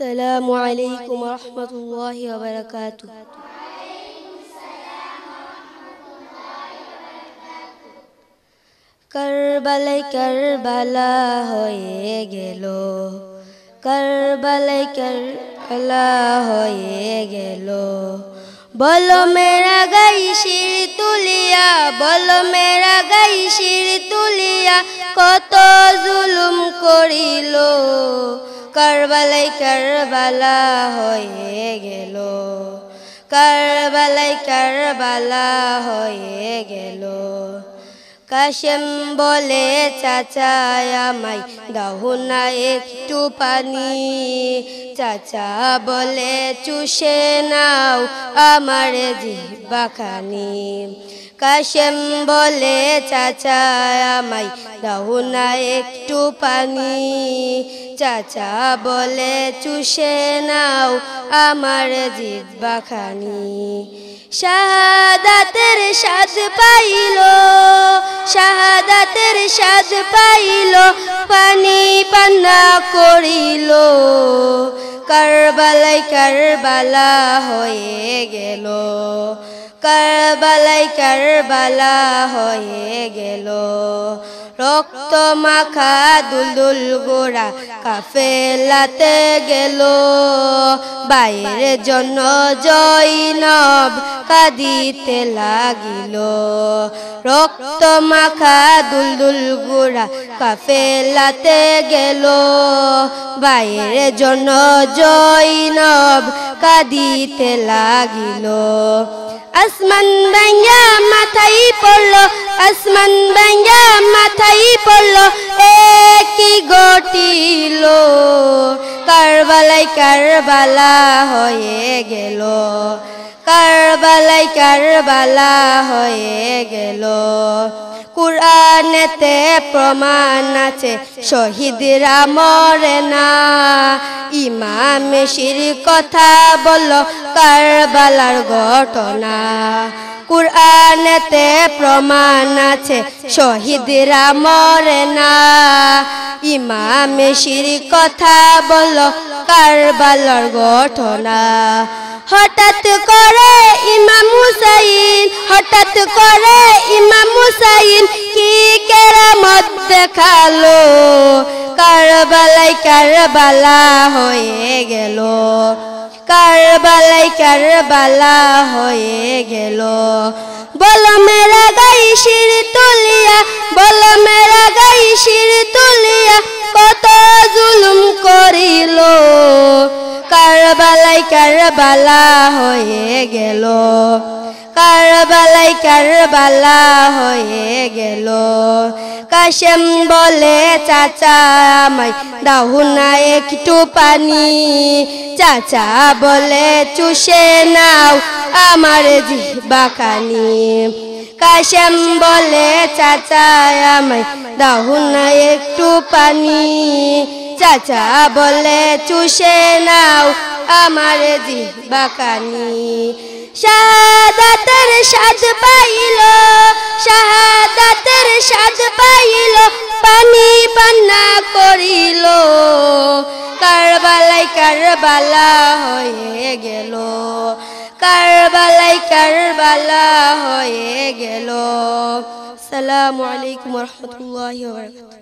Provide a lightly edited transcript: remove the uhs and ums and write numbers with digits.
আসসালামু আলাইকুম ওয়া রাহমাতুল্লাহি ওয়া বারাকাতুহু। কারবালায় কারবালা হয়ে গেল, কারবালায় কারবালা হয়ে গেল। বলো মেরা গাই শির তুলিয়া, বলো মেরা গাই শির তুলিয়া, কত জুলুম করিল। কারবালায় কারবালা হয়ে গেল, কারবালায় কারবালা হয়ে গেল। কাশেম বলে চাচা আমায় দাও না একটু পানি, চাচা বলে চুষে নাও আমার জিহ্বাখানি। কাশেম বলে চাচা আমায় দাও না একটু পানি, চাচা বলে চুষে নাও আমার জিহ্বাখানি। শাহাদাতের স্বাদ পাইল, শাহাদাতের স্বাদ পাইল, পানি পান্না করিল। কারবালায় কারবালা হয়ে গেল, কারবালায় কারবালা হয়ে গেল। রক্ত মাখা দুলদুল গোড়া কাফেলাতে গেল, বাইরের জন্য জয়নব কাঁদিতে লাগিল। রক্ত মাখা দুলদুল গোড়া কাফেলাতে গেল, বাইরের জন্য জয়নব কাঁদিতে লাগিল। আসমান ভাঙ্গা মাথায় পড়লো, আসমান ভাঙ্গা মাথায় পড়লো, কি ঘটিল। কারবালায় কারবালা হয়ে গেল, কারবালায় কারবালা হয়ে গেল। কুরআনেতে প্রমাণ আছে শহীদরা মরে না, ইমাম শির কথা বলল কারবালার ঘটনা। কুরআনেতে প্রমাণ আছে শহীদরা মরে না, ইমাম শির কথা বলল কারবালার ঘটনা। হঠাৎ করে ইমাম হুসাইন, হঠাৎ করে ইমাম হুসাইন কি কেরামত দেখালো। কারবালায় কারবালা হয়ে গেল, কারবালায় কারবালা হয়ে গেল। বলো মেরা গাই শির তুলিয়া, বলো মেরা গাই শির তুলিয়া, কত জুলুম করিল। কারবালায় কারবালা হয়ে গেল, কারবালায় কারবালা হয়ে গেল। কাশেম বলে চাচা আমায় দাও না একটু পানি, চাচা বলে চুষে নাও আমার জিহ্বাখানি। কাশেম বলে চাচা আমায় দাও না একটু পানি, চাচা বলে চুষে নাও আমার জিহ্বাখানি। শাহাদাতের স্বাদ পাইল, শাহাদাতের স্বাদ পাইল, পানি পান্না করিল। কারবালায় কারবালা হয়ে গেল, কারবালায় কারবালা হয়ে গেল। আসসালামু আলাইকুম ওয়া রাহমাতুল্লাহি ওয়া বারাকাতুহু।